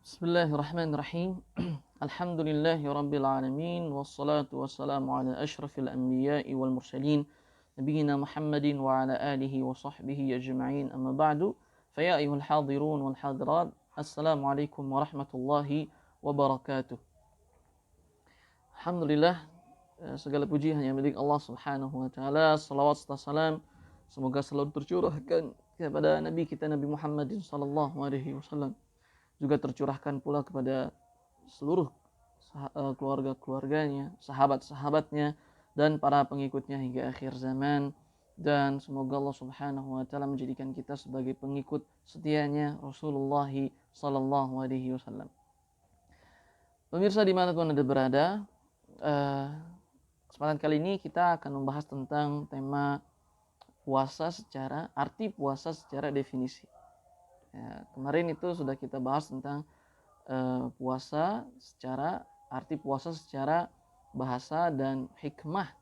Bismillahirrahmanirrahim. Alhamdulillahi rabbil alamin wassalatu wassalamu ala asyrafil anbiya'i wal mursalin nabiyina Muhammadin wa ala alihi wa sahbihi ajma'in amma ba'du fa ya ayyuhal hadirun wal hadirat assalamu alaikum warahmatullahi wabarakatuh. Alhamdulillah, segala puji hanya milik Allah Subhanahu wa taala. Salawat serta salam semoga selalu tercurahkan kepada nabi kita Nabi Muhammadin sallallahu alaihi wasallam, juga tercurahkan pula kepada seluruh keluarga-keluarganya, sahabat-sahabatnya, dan para pengikutnya hingga akhir zaman. Dan semoga Allah Subhanahu wa taala menjadikan kita sebagai pengikut setianya Rasulullah sallallahu alaihi wasallam. Pemirsa dimanapun Anda berada, kesempatan kali ini kita akan membahas tentang tema arti puasa secara definisi. Ya, kemarin itu sudah kita bahas tentang arti puasa secara bahasa dan hikmah.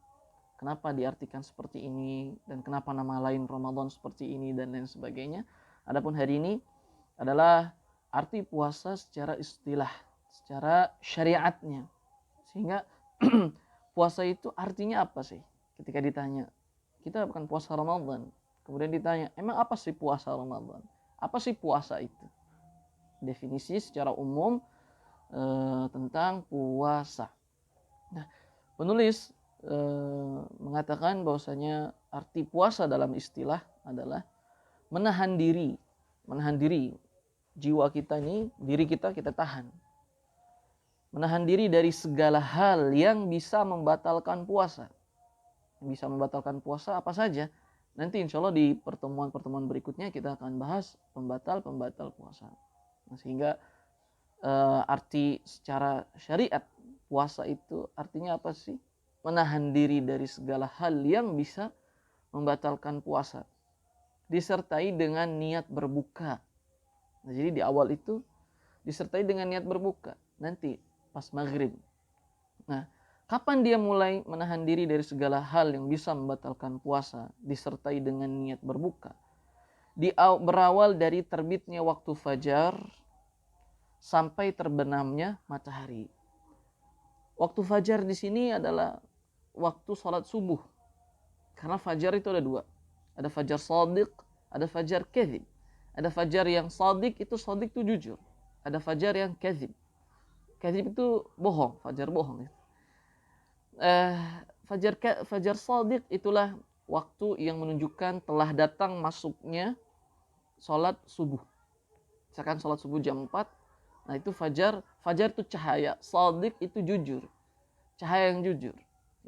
Kenapa diartikan seperti ini dan kenapa nama lain Ramadan seperti ini dan lain sebagainya. Adapun hari ini adalah arti puasa secara istilah, secara syariatnya. Sehingga puasa itu artinya apa sih? Ketika ditanya, kita bukan puasa Ramadan. Kemudian ditanya, emang apa sih puasa Ramadan? Apa sih puasa itu? Definisi secara umum tentang puasa. Nah, penulis mengatakan bahwasanya arti puasa dalam istilah adalah menahan diri. Menahan diri. Jiwa kita ini, diri kita tahan. Menahan diri dari segala hal yang bisa membatalkan puasa. Yang bisa membatalkan puasa apa saja? Nanti insya Allah di pertemuan-pertemuan berikutnya kita akan bahas pembatal puasa. Nah, sehingga arti secara syariat puasa itu artinya apa sih? Menahan diri dari segala hal yang bisa membatalkan puasa. Disertai dengan niat berbuka. Nah, jadi di awal itu disertai dengan niat berbuka. Nanti pas maghrib. Nah, kapan dia mulai menahan diri dari segala hal yang bisa membatalkan puasa disertai dengan niat berbuka? Berawal dari terbitnya waktu fajar sampai terbenamnya matahari. Waktu fajar di sini adalah waktu sholat subuh. Karena fajar itu ada dua. Ada fajar shadiq, ada fajar kadzib. Ada fajar yang shadiq itu jujur. Ada fajar yang kadzib. Kadzib itu bohong, fajar bohong. Fajar shadiq itulah waktu yang menunjukkan telah datang masuknya sholat subuh. Misalkan sholat subuh jam 4, nah itu fajar itu cahaya, shadiq itu jujur, cahaya yang jujur,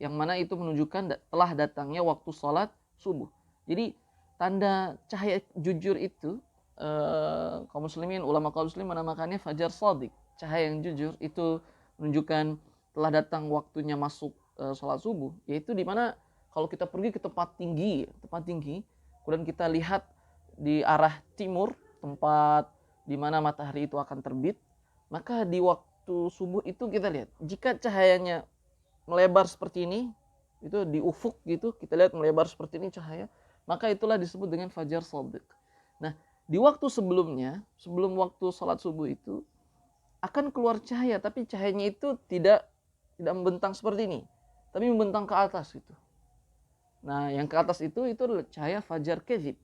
yang mana itu menunjukkan telah datangnya waktu sholat subuh. Jadi tanda cahaya jujur itu kaum muslimin, ulama kaum muslim menamakannya fajar shadiq, cahaya yang jujur. Itu menunjukkan telah datang waktunya masuk sholat subuh, yaitu dimana kalau kita pergi ke tempat tinggi, kemudian kita lihat di arah timur, tempat dimana matahari itu akan terbit, maka di waktu subuh itu kita lihat, jika cahayanya melebar seperti ini, itu di ufuk gitu, kita lihat melebar seperti ini cahaya, maka itulah disebut dengan fajar shadiq. Nah, di waktu sebelumnya, sebelum waktu sholat subuh itu, akan keluar cahaya, tapi cahayanya itu tidak membentang seperti ini, tapi membentang ke atas gitu. Nah, yang ke atas itu adalah cahaya fajar kadzib,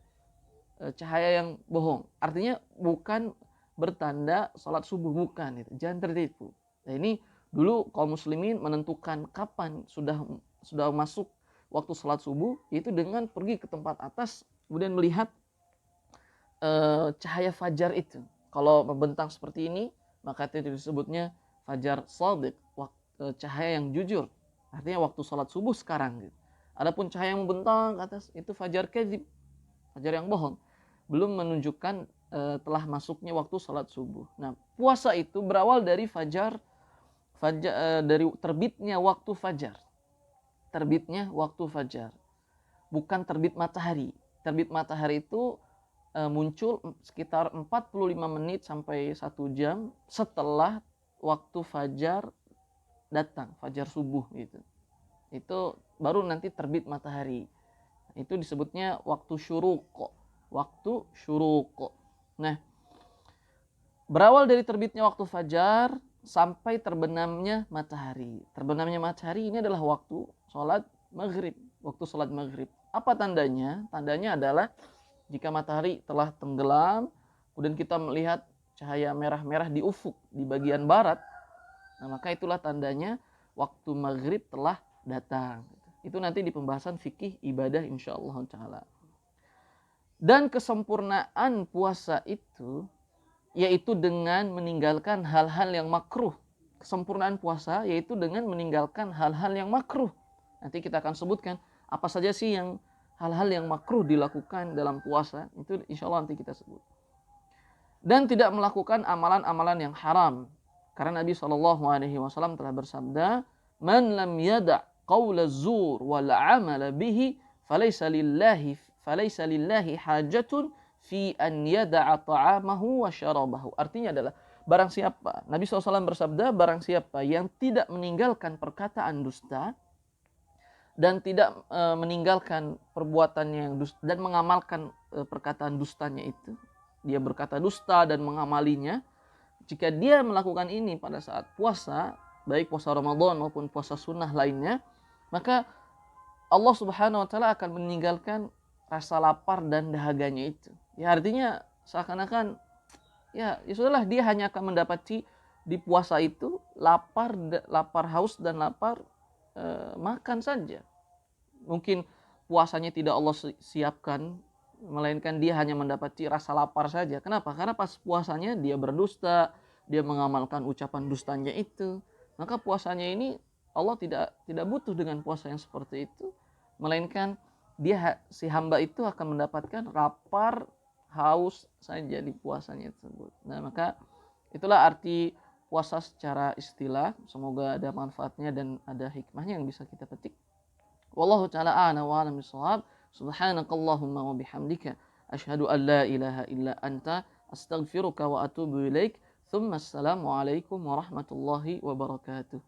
cahaya yang bohong. Artinya bukan bertanda sholat subuh, bukan itu. Jangan tertipu. Nah, ini dulu kaum muslimin menentukan kapan sudah masuk waktu sholat subuh, yaitu dengan pergi ke tempat atas, kemudian melihat cahaya fajar itu. Kalau membentang seperti ini, maka itu disebutnya fajar shadiq, cahaya yang jujur. Artinya waktu sholat subuh sekarang gitu. Adapun cahaya yang membentang ke atas itu fajar kadzib, fajar yang bohong, belum menunjukkan telah masuknya waktu sholat subuh. Nah, puasa itu berawal dari dari terbitnya waktu fajar. Terbitnya waktu fajar, bukan terbit matahari. Terbit matahari itu muncul sekitar 45 menit sampai 1 jam setelah waktu fajar datang, fajar subuh gitu. Itu baru nanti terbit matahari. Itu disebutnya waktu syuruq. Nah, Berawal dari terbitnya waktu fajar sampai terbenamnya matahari. Terbenamnya matahari ini adalah waktu sholat maghrib. Waktu sholat maghrib. Apa tandanya? Tandanya adalah jika matahari telah tenggelam, kemudian kita melihat cahaya merah-merah di ufuk, di bagian barat, nah maka itulah tandanya waktu maghrib telah datang. Itu nanti di pembahasan fikih ibadah insyaallah ta'ala. Dan kesempurnaan puasa itu yaitu dengan meninggalkan hal-hal yang makruh. Kesempurnaan puasa yaitu dengan meninggalkan hal-hal yang makruh. Nanti kita akan sebutkan apa saja sih yang hal-hal yang makruh dilakukan dalam puasa. Itu insya Allah nanti kita sebut. Dan tidak melakukan amalan-amalan yang haram. Karena Nabi SAW telah bersabda, "Man lam yada' qawla zur wal amala bihi falaysa lillahi hajatun fi an yada'a ta'amahu wa syarabahu." Artinya adalah barang siapa, Nabi SAW bersabda, barang siapa yang tidak meninggalkan perkataan dusta dan tidak meninggalkan perbuatannya yang dusta dan mengamalkan perkataan dustanya itu, dia berkata dusta dan mengamalinya, jika dia melakukan ini pada saat puasa, baik puasa Ramadan maupun puasa sunnah lainnya, maka Allah Subhanahu wa taala akan meninggalkan rasa lapar dan dahaganya itu. Ya artinya seakan-akan ya sudahlah, dia hanya akan mendapati di puasa itu lapar haus dan lapar makan saja. Mungkin puasanya tidak Allah siapkan, melainkan dia hanya mendapati rasa lapar saja. Kenapa? Karena pas puasanya dia berdusta, dia mengamalkan ucapan dustanya itu. Maka puasanya ini Allah tidak butuh dengan puasa yang seperti itu, melainkan dia si hamba itu akan mendapatkan lapar haus saja di puasanya tersebut. Nah, maka itulah arti puasa secara istilah. Semoga ada manfaatnya dan ada hikmahnya yang bisa kita petik. Wallahu ta'ala a'lam wa a'lam bissawab. Subhanakallahumma wa bihamdika asyhadu an la ilaha illa anta astaghfiruka wa atubu ilaik. Thumma assalamu alaikum warahmatullahi wabarakatuh.